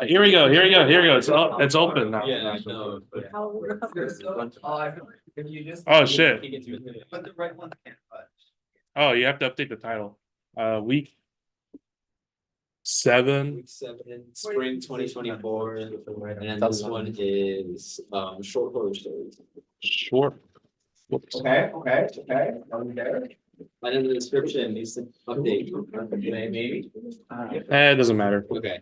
Here we go. Here we go. Here we go. It's open now. Yeah, no. Oh shit. But the red one can't touch. Oh, you have to update the title. Week 7. Week 7, spring 2024, and this one is short horror stories. Short. Whoops. Okay. Are we there? And in the description needs to update. Maybe. It doesn't matter. Okay.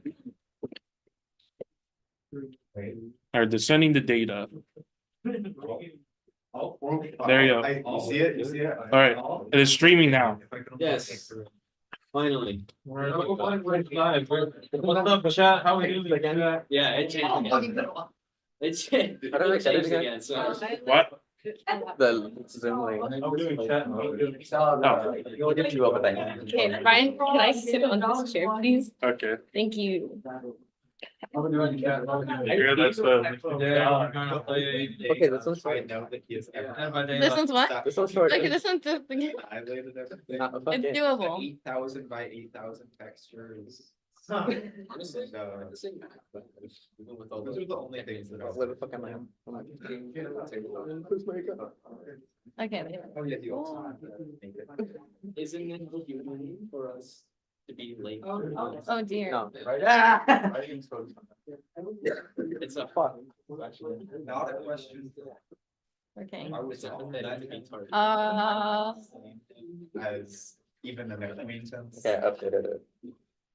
All right, descending the data. There you go. You see it? You see it? All right, it is streaming now. Yes. Finally. What's up, chat? How we doing again? Yeah, it changed again. It changed. How do I get it It again? changed again. So What? The Zoom link. How we doing, chat? We'll get you over there. Okay, Ryan, can I sit on this chair, please? Okay. Thank you. How we doing, chat? How we doing? Yeah, that's the. Okay, this one's I short. know that he is. This one's what? This one's short. Okay, this one's the, Highlighted everything. it's doable. 8,000 by 8,000 textures. honestly, So, the same map, but even with all those are the. the only things that are. Where the fuck am I? Okay. Oh, yeah, you also have to make it. Isn't it human for us to be late? Oh dear. No. It's a Fuck. Not a question. Okay. I would It's a say pathetic to be targeted. as even an acquaintance. Okay, I updated it.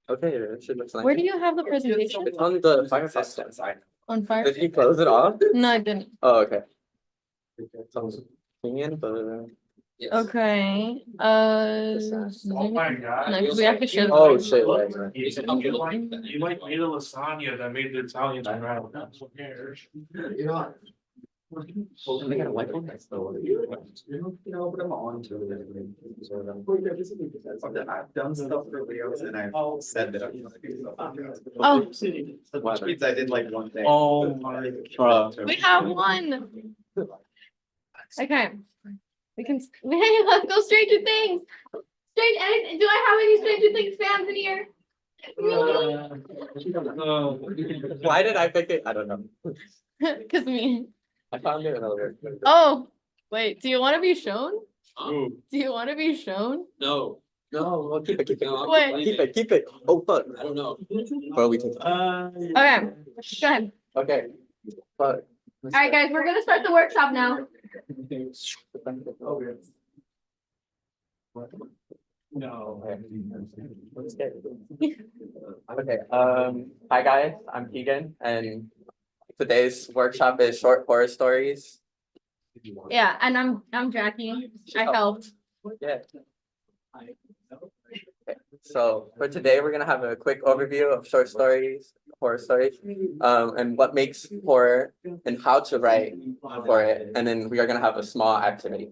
Okay, it should look like. Where do you have the presentation? It's on the Firefox tab. On fire? Did you close it off? No, I didn't. Oh, okay. It's on Swingin', but Yes. Okay, Oh my god. no, 'cause we have to share. the- oh shit, right. You like made a lasagna that made the Italians proud. Who cares? You know. They got a white one? But I'm on to it. I've done stuff for videos and I've said that I'm gonna do stuff for videos. Oh, Which means I did like one thing. Oh my god. we have one. Okay. We can, hey, let's go Stranger Things. Do I have any Stranger Things fans in here? Why did I pick it? I don't know. Cause me. I found it earlier. Oh, wait, do you want to be shown? Ooh. Do you want to be shown? No, No, well, keep it, keep it. no, I'm Wait. playing Keep it, keep it. Oh, fuck. I don't know. Bro, we can. Okay, go ahead. Okay. Fuck. All right, guys, we're gonna start the workshop now. No. Okay, hi guys, I'm Keegan, and today's workshop is short horror stories. Yeah, and I'm Jackie. I helped. Yeah. Okay, so for today, we're gonna have a quick overview of short stories, horror stories, and what makes horror and how to write for it, and then we are gonna have a small activity.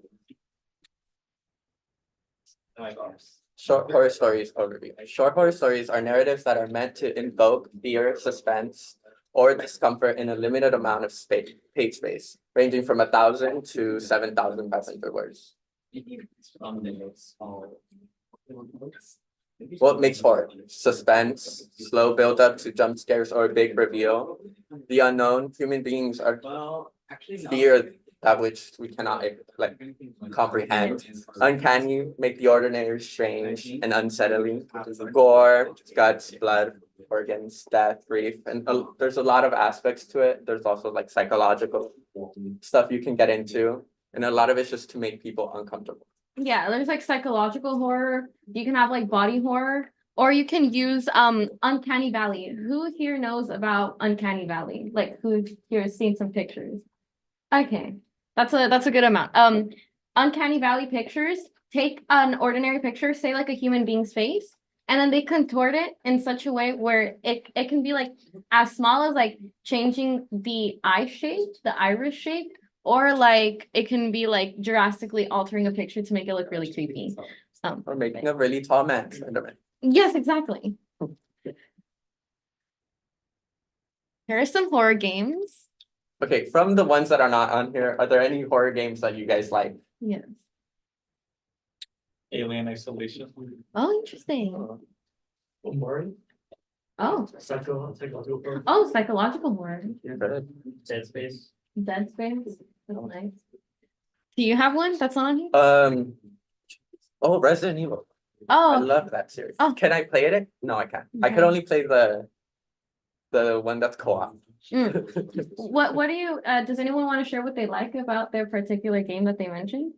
Short horror stories overview. Short horror stories are narratives that are meant to invoke fear, suspense, or discomfort in a limited amount of space, page space, ranging from 1,000 to 7,500 words. What makes horror? Suspense, slow build up to jump scares or big reveal. The unknown. Human beings are fear that which we cannot like comprehend. Uncanny, make the ordinary strange and unsettling. Gore, guts, blood, organs, death, grief, and there's a lot of aspects to it. There's also like psychological stuff you can get into, and a lot of it's just to make people uncomfortable. Yeah, there's like psychological horror. You can have like body horror, or you can use Uncanny Valley. Who here knows about Uncanny Valley? Like who here has seen some pictures? Okay, that's a good amount. Uncanny Valley pictures take an ordinary picture, say like a human being's face, and then they contort it in such a way where it can be like as small as like changing the eye shape, the iris shape, or like it can be like drastically altering a picture to make it look really creepy. Or making a really tall man. Yes, exactly. Here are some horror games. Okay, from the ones that are not on here, are there any horror games that you guys like? Yes. Alien Isolation. Oh, interesting. Oh, Psychological. oh, psychological horror. Dead Space. Dead Space. That's nice. Do you have one that's on here? Oh, Resident Evil. I Oh, love that series. Oh. Can I play it? No, I can't. I could Okay. only play the one that's co-op. what do you, does anyone want to share what they like about their particular game that they mentioned?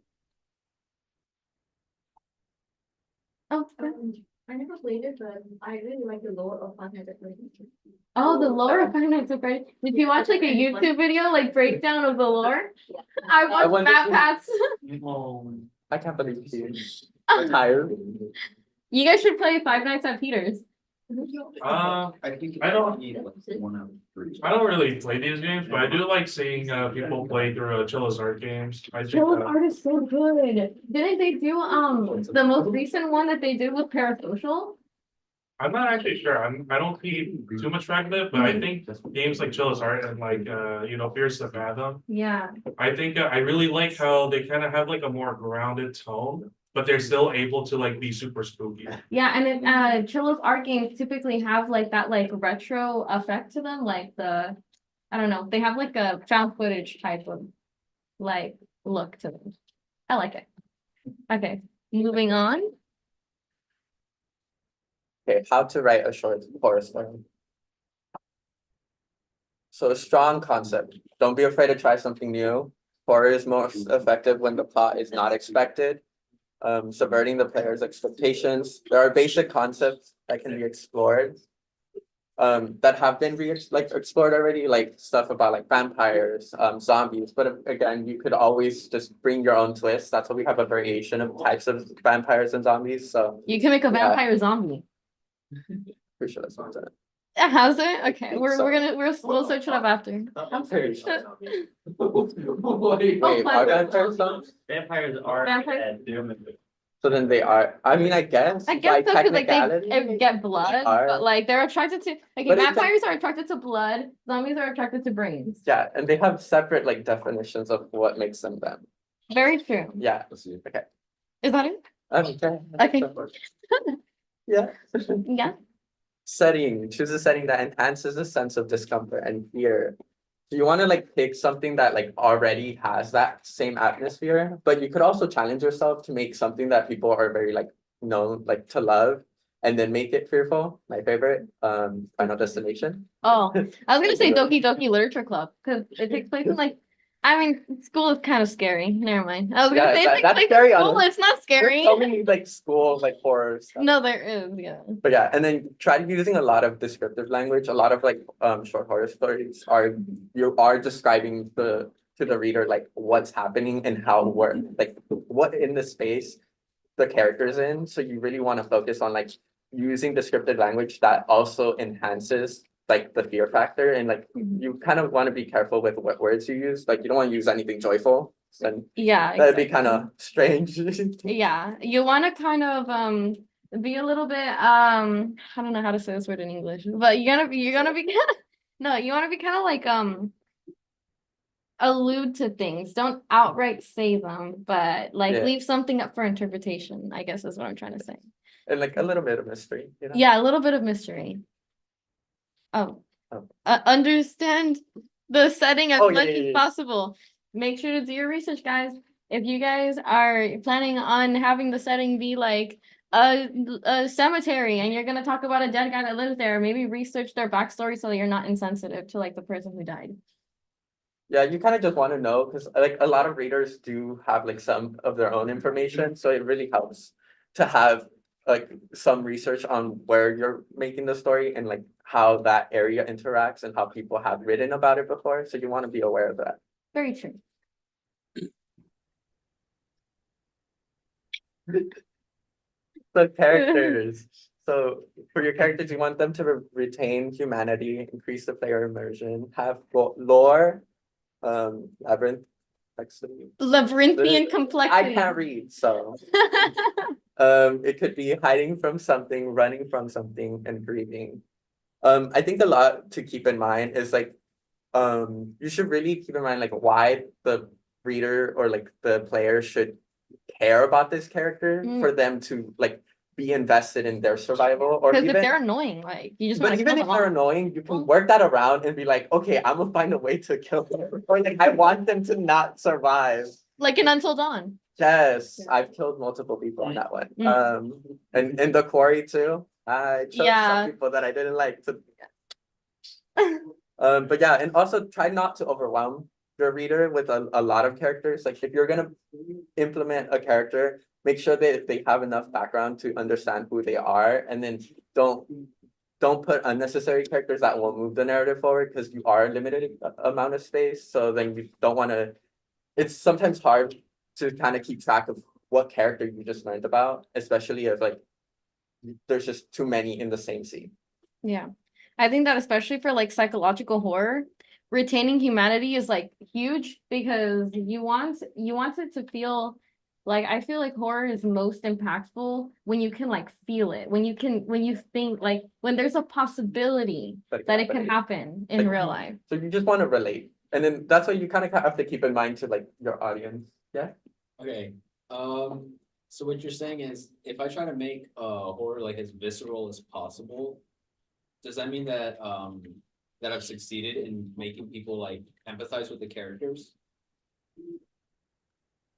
Oh, I never played it, but I really like the lore of Five Nights at Freddy's. oh, the lore of Five Nights at Freddy's. Did you watch like a YouTube video, like breakdown of the lore? I watched wonder Matt if- Pat's. I can't believe you. I'm tired. You guys should play Five Nights at Peter's. I think. I don't- One out of three. I don't really play these games, but I do like seeing people play through Chilla's art games. I think Chill's art is so good. Didn't they do the most recent one that they did with Parasocial? I'm not actually sure. I don't keep too much track of it, but I think games like Chilla's art and like Fears to Fathom. Yeah. I think I really like how they kind of have like a more grounded tone, but they're still able to like be super spooky. Yeah, and it Chill's art games typically have like that like retro effect to them, like I don't know, they have like a found footage type of like look to them. I like it. Okay, moving on. Okay, how to write a short horror story. So a strong concept. Don't be afraid to try something new. Horror is most effective when the plot is not expected. Subverting the player's expectations. There are basic concepts that can be explored. That have been explored already, like stuff about like vampires, zombies. But again, you could always just bring your own twist. That's why we have a variation of types of vampires and zombies. So You can make a Yeah. vampire zombie. pretty sure that's not it. How's it? Okay, we'll search it up after. I'm pretty sure. Wait, Wait, are vampires zombies? vampires are Vampires? dead. So then they are. I mean, I guess. I guess so, because like technicality, they get blood, are. but like they're attracted to okay, But it's like- vampires are attracted to blood, zombies are attracted to brains. Yeah, and they have separate like definitions of what makes them them. Very true. Yeah. Okay. Is that it? Okay. Okay. Yeah. Yeah. Setting. Choose a setting that enhances the sense of discomfort and fear. So you want to like pick something that like already has that same atmosphere, but you could also challenge yourself to make something that people are very like known like to love, and then make it fearful. My favorite, Final Destination. Oh, I was gonna say Doki Doki Literature Club because it takes place in like, I mean, school is kind of scary. Never mind. I was gonna Yeah, say it takes that's place scary in on school. it. It's not scary. There's so many like school like horror stuff. No, there is. Yeah. But yeah, and then try using a lot of descriptive language. A lot of like short horror stories you are describing to the reader like what's happening and how we're like what in the space the characters in. So you really want to focus on like using descriptive language that also enhances like the fear factor, and like you kind of want to be careful with what words you use. Like you don't want to use anything joyful. And Yeah. that'd be exactly. kind of strange. Yeah, you want to kind of be a little bit I don't know how to say this word in English, but you're gonna be no, you want to be kind of like allude to things. Don't outright say them, but like Yeah. leave something up for interpretation, I guess is what I'm trying to say. And like a little bit of mystery, you know? Yeah, a little bit of mystery. Oh, Oh. understand the setting as Oh, yeah, much yeah, as yeah. possible. Make sure to do your research, guys. If you guys are planning on having the setting be like a cemetery and you're gonna talk about a dead guy that lives there, maybe research their backstory so that you're not insensitive to like the person who died. Yeah, you kind of just want to know because like a lot of readers do have like some of their own information, so it really helps to have like some research on where you're making the story and like how that area interacts and how people have written about it before. So you want to be aware of that. Very true. The characters. So for your characters, you want them to retain humanity, increase the player immersion, have lore, labyrinth, complexity. Labyrinthian I complexity. can't read, so it could be hiding from something, running from something, and grieving. I think a lot to keep in mind is like you should really keep in mind like why the reader or like the player should care about this character for them to like be invested in their survival, or Because if even. they're annoying, like you just But want to even kill if them they're all. annoying, you can work that around and be like, okay, I'm gonna find a way to kill them. Or like, I want them to not survive. Like in Until Dawn. Yes, I've killed multiple people on that one. Mm. And in the quarry too, I chose Yeah. some people that I didn't like to. But yeah, and also try not to overwhelm your reader with a lot of characters. Like if you're gonna implement a character, make sure that they have enough background to understand who they are, and then don't put unnecessary characters that won't move the narrative forward because you are limited amount of space. So then you don't want to. It's sometimes hard to kind of keep track of what character you just learned about, especially if like there's just too many in the same scene. Yeah. I think that especially for like psychological horror, retaining humanity is like huge because you want it to feel like I feel like horror is most impactful when you can like feel it, when you think like when there's a possibility that it could happen in Like, real life. So you just want to relate. And then that's what you kind of have to keep in mind to like your audience. Yeah. Okay, so what you're saying is, if I try to make horror like as visceral as possible, does that mean that that I've succeeded in making people like empathize with the characters?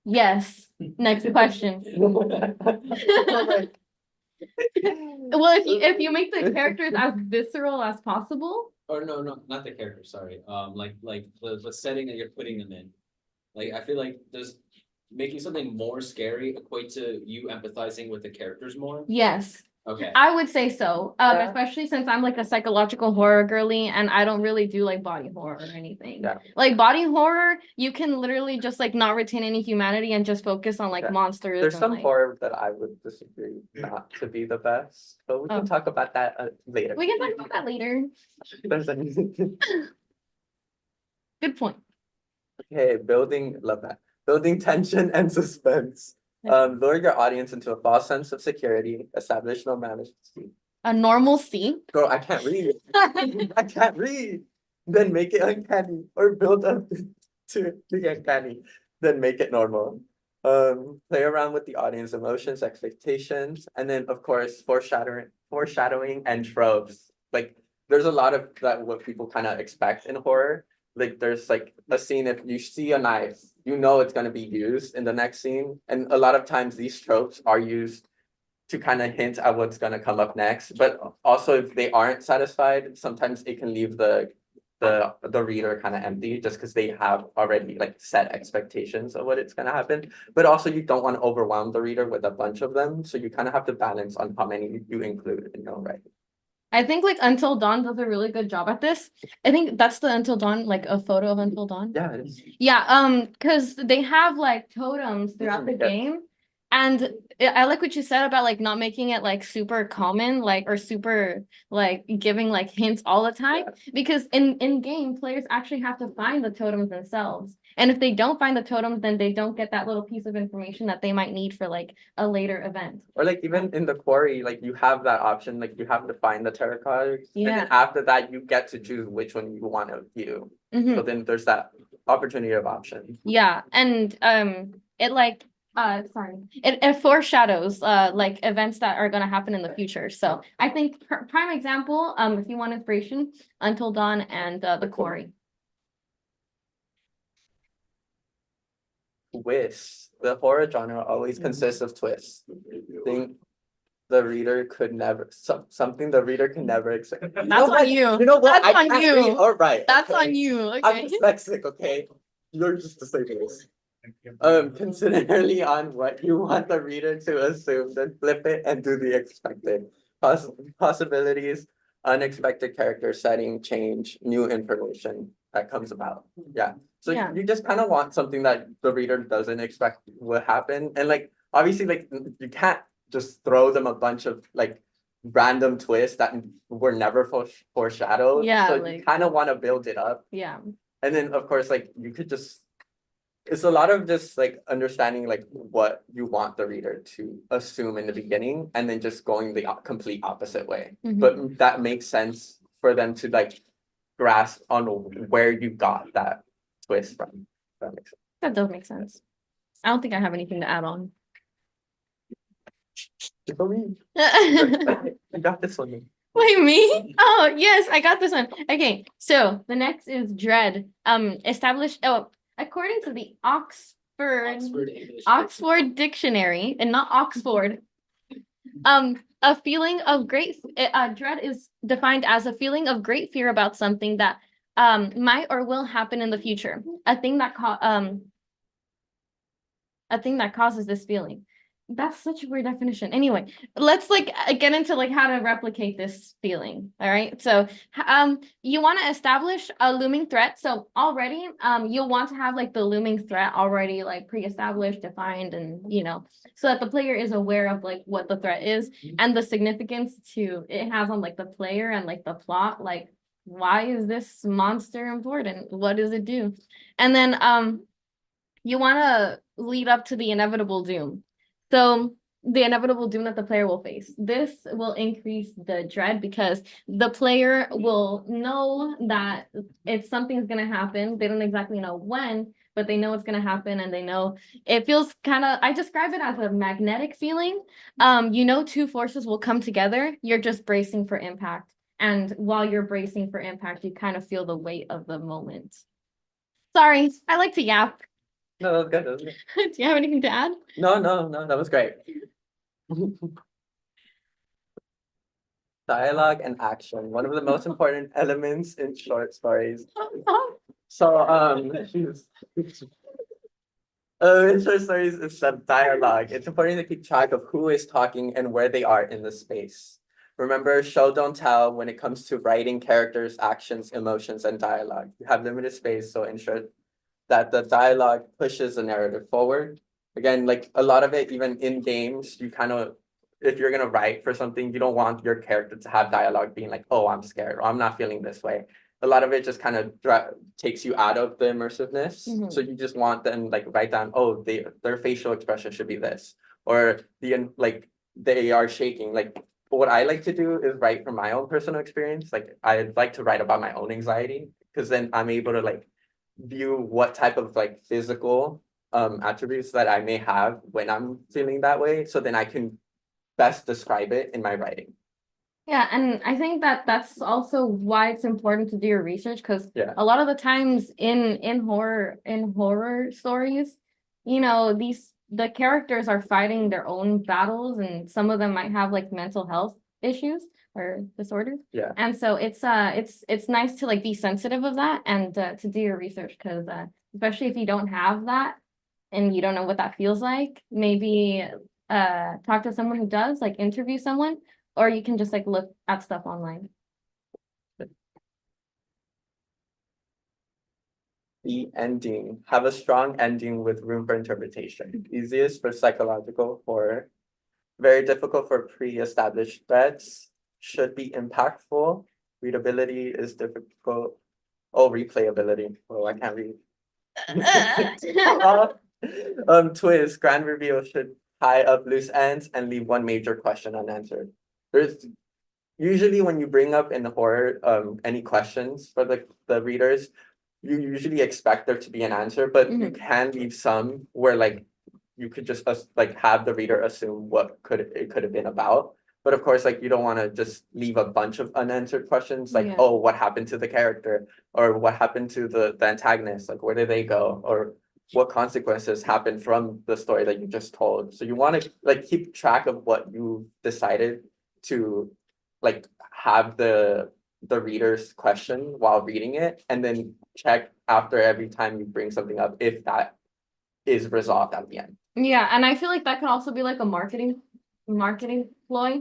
Yes. Next question. Well, if you make the characters as visceral as possible. Or no, not the character, sorry. Like the setting that you're putting them in. Like I feel like does making something more scary equate to you empathizing with the characters more? Yes. Okay. I would say so. Yeah. Especially since I'm like a psychological horror girly and I don't really do like body horror or anything. Yeah. Like body horror, you can literally just like not retain any humanity and just focus on like Yeah. monsters. There's and, some like... horror that I would disagree not to be the best, but we can talk about that later. We can talk about that later. There's a Good point. Okay, love that. Building tension and suspense. Lure your audience into a false sense of security, establish normality. A normalcy. Girl, I can't read. I can't read. Then make it uncanny or build up to the uncanny. Then make it normal. Play around with the audience emotions, expectations, and then of course foreshadowing and tropes. Like there's a lot of that what people kind of expect in horror. Like there's like a scene, if you see a knife, you know it's gonna be used in the next scene. And a lot of times these tropes are used to kind of hint at what's gonna come up next. But also if they aren't satisfied, sometimes it can leave the reader kind of empty just because they have already like set expectations of what it's gonna happen. But also you don't want to overwhelm the reader with a bunch of them. So you kind of have to balance on how many you include in your writing. I think like Until Dawn does a really good job at this. I think that's the Until Dawn, like a photo of Until Dawn. Yeah, it is. Yeah, because they have like totems throughout the Yes. game. And I like what you said about like not making it like super common, like or super like giving like hints all the time. Because in game, players actually have to find the totems themselves. And if they don't find the totems, then they don't get that little piece of information that they might need for like a later event. Or like even in the quarry, like you have that option, like you have to find the tarot cards. And Yeah. then after that, you get to choose which one you want to view. Mhm. So then there's that opportunity of option. Yeah, and it like it foreshadows like events that are gonna happen in the future. So I think prime example, if you want inspiration, Until Dawn and the Quarry. Twists. The horror genre always consists of twists. Think the reader could never something the reader can never expect. That's on you. You know what? That's I on can't you. read. All right. That's okay. on you. I'm Okay. dyslexic, okay? You're just disabled. Consider early on what you want the reader to assume, then flip it and do the expected. Possibilities, unexpected character setting, change, new information that comes about. Yeah. So Yeah. you just kind of want something that the reader doesn't expect will happen. And like obviously like you can't just throw them a bunch of like random twists that were never foreshadowed. Yeah, So like- you kind of want to build it up. Yeah. And then of course like you could just it's a lot of just like understanding like what you want the reader to assume in the beginning and then just going the complete opposite way. Mhm. But that makes sense for them to like grasp on where you got that twist from. That makes sense. That does make sense. I don't think I have anything to add on. For me. Wait, You got this one. me? Oh, yes, I got this one. Okay, so the next is dread. Established, according to the Oxford English. Oxford Dictionary, and not Oxford. A feeling of great dread is defined as a feeling of great fear about something that might or will happen in the future. A thing that causes this feeling. That's such a weird definition. Anyway, let's get into how to replicate this feeling. All right. So you want to establish a looming threat. So already you'll want to have the looming threat already pre-established, defined, and so that the player is aware of what the threat is and the significance it has on the player and the plot. Why is this monster important? What does it do? And then you want to lead up to the inevitable doom. So the inevitable doom that the player will face. This will increase the dread because the player will know that if something's going to happen, they don't exactly know when, but they know it's going to happen, and they know it feels I describe it as a magnetic feeling. Two forces will come together. You're just bracing for impact. And while you're bracing for impact, you kind of feel the weight of the moment. Sorry, I like to yap. No, that was good. That was good. Do you have anything to add? No, that was great. Dialogue and action, one of the most important elements in short stories. So, in short stories, it's the dialogue. It's important to keep track of who is talking and where they are in the space. Remember, show, don't tell when it comes to writing characters, actions, emotions, and dialogue. You have limited space, so ensure that the dialogue pushes the narrative forward. Again, a lot of it, even in games, you if you're gonna write for something, you don't want your character to have dialogue being oh, I'm scared, or I'm not feeling this way. A lot of it just takes you out of the immersiveness. Mhm. So you just want them write down, oh, their facial expression should be this, or they are shaking. What I like to do is write from my own personal experience. I like to write about my own anxiety, because then I'm able to view what type of physical attributes that I may have when I'm feeling that way, so then I can best describe it in my writing. Yeah, and I think that's also why it's important to do your research, because Yeah. a lot of the times in horror stories, the characters are fighting their own battles, and some of them might have mental health issues or disorders. Yeah. And so it's nice to be sensitive of that and to do your research, because especially if you don't have that and you don't know what that feels like, maybe talk to someone who does, interview someone, or you can just look at stuff online. The ending. Have a strong ending with room for interpretation. Easiest for psychological horror. Very difficult for pre-established threats. Should be impactful. Readability is difficult. Oh, replayability. Oh, I can't read. Twist. Grand reveal should tie up loose ends and leave one major question unanswered. There's usually, when you bring up in horror any questions for the readers, you usually expect there to be an answer, but you can leave some where you could just have the reader assume what it could have been about. But of course, you don't want to just leave a bunch of unanswered questions, Yeah. oh, what happened to the character, or what happened to the antagonist, where did they go, or what consequences happened from the story that you just told. So you want to keep track of what you decided to have the reader's question while reading it, and then check after every time you bring something up if that is resolved at the end. Yeah, and I feel like that could also be a marketing ploy.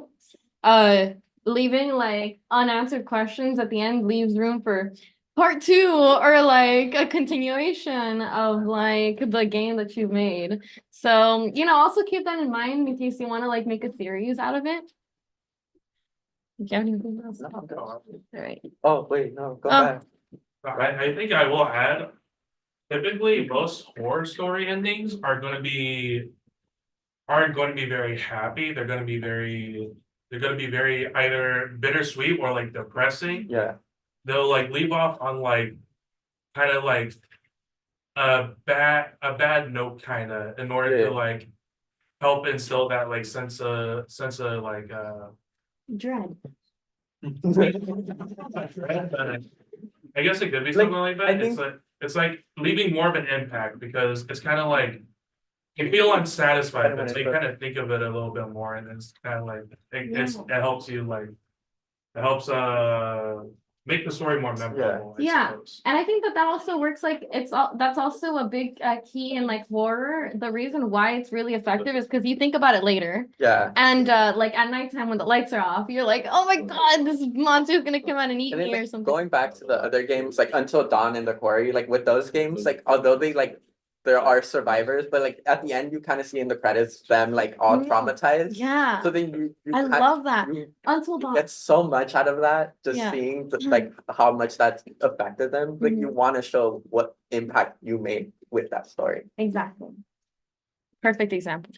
Leaving unanswered questions at the end leaves room for part 2, or a continuation of the game that you've made. So, also keep that in mind in case you want to make a series out of it. Do you have anything else? All right. Oh, wait, no, go Oh. back. I think I will add, typically most horror story endings aren't going to be very happy. They're going to be very either bittersweet or depressing. Yeah. They'll leave off on kind of a bad note, kind of, in order to help instill that like sense of like Dread. I guess it could be something like I that. think- It's like leaving more of an impact because it's kind of like you feel unsatisfied, but they kind of think of it a little bit more, and it's kind of like it helps you like it helps make the story more memorable. I Yeah. suppose. And I think that also works like that's also a big key in like horror. The reason why it's really effective is because you think about it later. Yeah. And like at nighttime when the lights are off, you're like, oh my god, this monster is gonna come out and eat And then, me or like, something. going back to the other games, like Until Dawn and The Quarry, like with those games, like although they like there are survivors, but like at the end you kind of see in the credits them like all traumatized. Yeah. So then you I kind- love that. you Until Dawn. get so much out of that, just Yeah. seeing like how much that affected them. Like you Mhm. want to show what impact you made with that story. Exactly. Perfect example.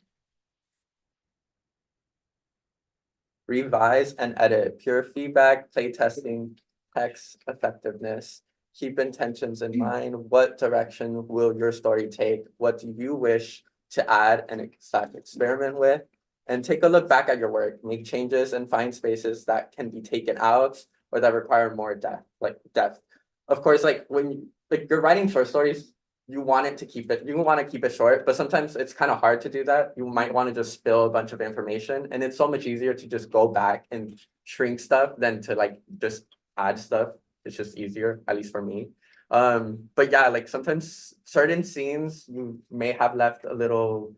Revise and edit, pure feedback, play testing, text effectiveness. Keep intentions in mind. What direction will your story take? What do you wish to add and experiment with? And take a look back at your work, make changes and find spaces that can be taken out or that require more depth. Of course, like when you're writing short stories, you want to keep it short, but sometimes it's kind of hard to do that. You might want to just spill a bunch of information, and it's so much easier to just go back and shrink stuff than to like just add stuff. It's just easier, at least for me. But yeah, like sometimes certain scenes you may have left a little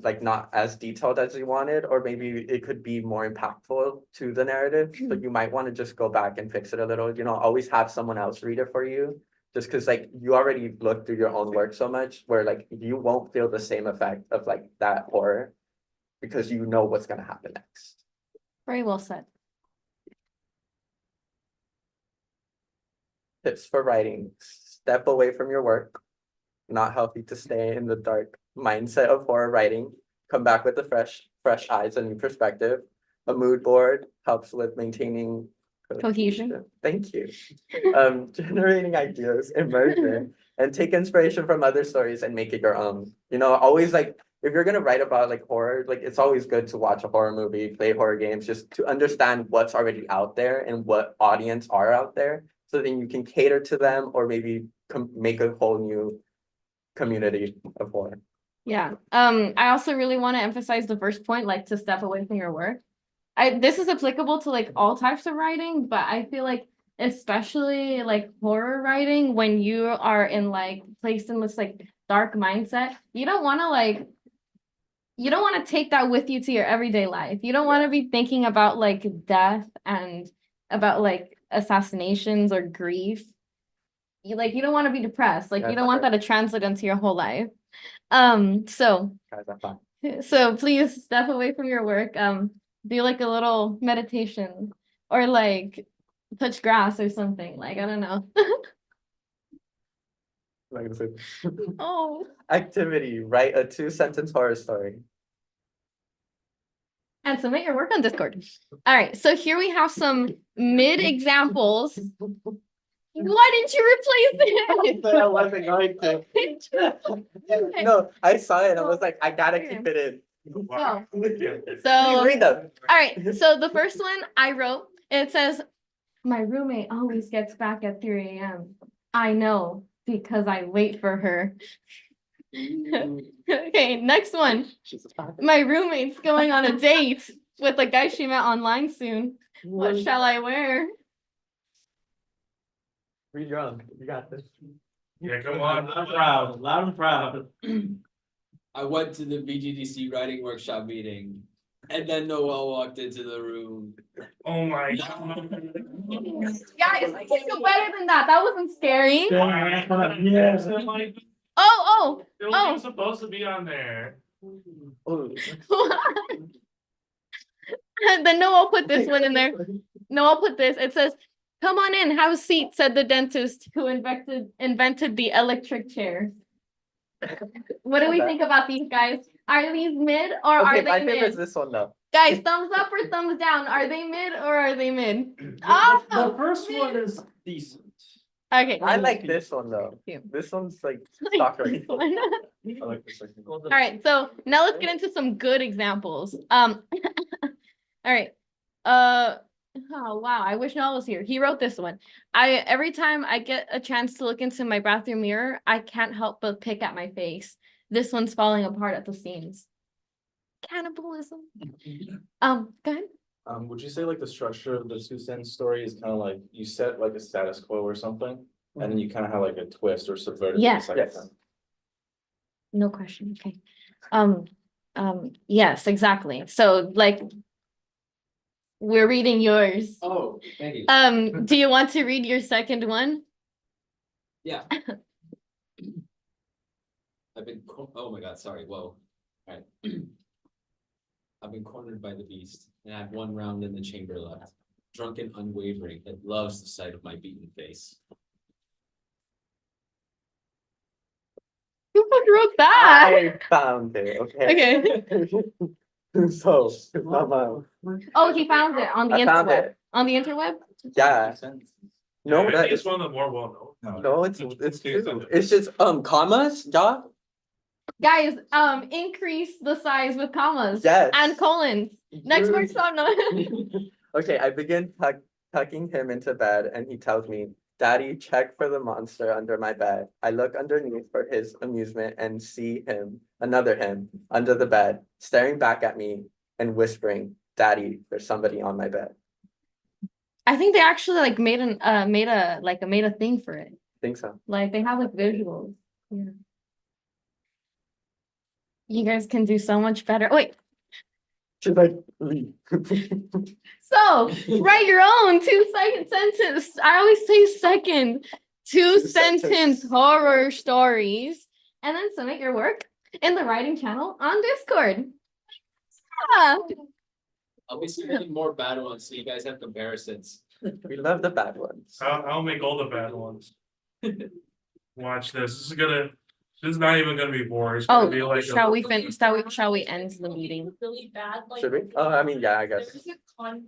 like not as detailed as you wanted, or maybe it could be more impactful to the narrative. So you might want to just go back and fix it a little, always have someone else read it for you. Just because like you already looked through your own work so much where like you won't feel the same effect of like that horror because you know what's gonna happen next. Very well said. Tips for writing, step away from your work. Not healthy to stay in the dark mindset of horror writing. Come back with a fresh eyes and new perspective. A mood board helps with maintaining Cohesion. Thank you. Generating ideas, immersion, and take inspiration from other stories and make it your own. Always like if you're gonna write about like horror, like it's always good to watch a horror movie, play horror games, just to understand what's already out there and what audience are out there. So then you can cater to them or maybe make a whole new community of horror. Yeah. I also really want to emphasize the first point, like to step away from your work. This is applicable to like all types of writing, but I feel like especially like horror writing, when you are in like placed in this like dark mindset, you don't want to take that with you to your everyday life. You don't want to be thinking about like death and about like assassinations or grief. You don't want to be depressed. Like you don't want that to translate into your whole life. So Guys, I'm fine. So please step away from your work. Do like a little meditation or like touch grass or something. Like, I don't know. Like I said. Oh. Activity, write a 2-sentence horror story. And submit your work on Discord. All right, so here we have some mid examples. Why didn't you replace it? I wasn't going to. No, I saw it and I was like, I gotta keep it in. Wow. So, Read them. all right, so the first one I wrote, it says, my roommate always gets back at 3 a.m. I know because I wait for her. Okay, next one. My roommate's going on a date with a guy she met online soon. What shall I wear? Read your own. You got this. Yeah, come on. Loud and proud, loud and proud. I went to the VGDC writing workshop meeting, and then Noel walked into the room. Oh my god. Guys, I can do better than that. That wasn't scary. Yes. Oh, It wasn't supposed to be on there. Oh. Then Noel put this one in there. Noel put this. It says, come on in, have a seat, said the dentist who invented the electric chair. What do we think about these guys? Are these mid or Okay, are my they favorite is mid? this one though. Guys, thumbs up or thumbs down? Are they mid or are they mid? The Oh, first one is decent. Okay. I like this one though. Yeah. This one's like Like soccer. this one. I like the second one. All right, so now let's get into some good examples. All right. Oh wow, I wish Noel was here. He wrote this one. Every time I get a chance to look into my bathroom mirror, I can't help but pick at my face. This one's falling apart at the seams. Cannibalism. Go ahead. Would you say like the structure of the 2 cent story is kind of like you set like a status quo or something, and then you kind of have like a twist or subvert it? Yeah. the second Yes. time? No question. Okay. Yes, exactly. So like we're reading yours. Oh, thank you. Do you want to read your second one? Yeah. Oh my God, sorry, whoa. Alright. I've been cornered by the beast, and I have 1 round in the chamber left. Drunken, unwavering, it loves the sight of my beaten face. Who wrote that? I found it, okay? Okay. So, it's not mine. Oh, he found it on the I found interweb. it. On the interweb? Yeah, no, I that think it's is, one of the more well known. no, it's two. It's just, commas, yeah? Guys, increase the size with commas. Yes. And colons. Next Dude. word, stop, no. Okay, I begin tucking him into bed and he tells me, Daddy, check for the monster under my bed. I look underneath for his amusement and see him, another him, under the bed, staring back at me and whispering, Daddy, there's somebody on my bed. I think they actually like made a thing for it. Think so. Like they have like visuals. Yeah. You guys can do so much better. Wait, She's like, leave. so write your own 2-second sentence. I always say second. 2-sentence horror stories. And then submit your work in the writing channel on Discord. Yeah. I'll be submitting more bad ones, so you guys have comparisons. We love the bad ones. I'll make all the bad ones. Watch this. This is not even gonna be boring. It's gonna Oh, be like shall we finish? Shall we end the meeting? Really bad, like. Should we? Oh, I mean, yeah, I guess.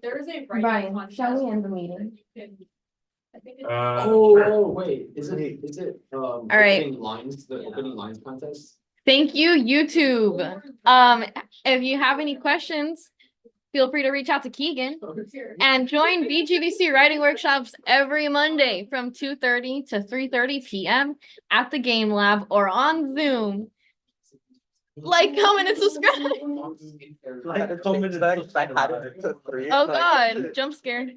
There's a writing Brian, contest. shall we end the meeting? I think it's. Oh, wait, is it, right. opening lines, the opening lines contest? Thank you, YouTube. If you have any questions, feel free to reach out to Keegan and join VGDC writing workshops every Monday from 2:30 to 3:30 p.m. at the Game Lab or on Zoom. Like, comment, and subscribe. Like, comment, I had it to 3. Oh God, jump scared.